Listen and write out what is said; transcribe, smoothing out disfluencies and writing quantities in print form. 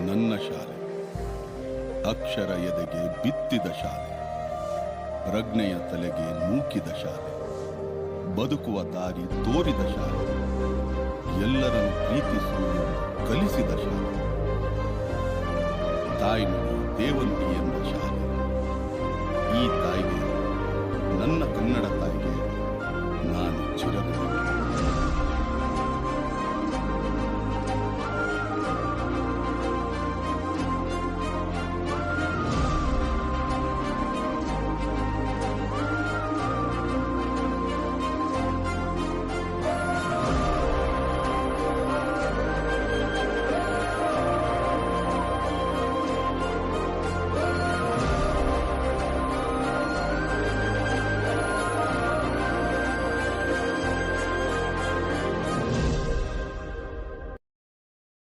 ನನ್ನ ಶಾಲೆ ಅಕ್ಷರ ಎದೆಗೆ ಬಿತ್ತಿದ ಶಾಲೆ, ಪ್ರಜ್ಞೆಯ ತಲೆಗೆ ನೂಕಿದ ಶಾಲೆ, ಬದುಕುವ ದಾರಿ ತೋರಿದ ಶಾಲೆ, ಎಲ್ಲರನ್ನು ಪ್ರೀತಿಸುವುದು ಕಲಿಸಿದ ಶಾಲೆ, ತಾಯ್ನುಡಿ ದೇವನುಡಿ ಎಂದ ಶಾಲೆ. ಈ ತಾಯಿಗೆ ನನ್ನ ಕನ್ನಡ ತಾಯಿ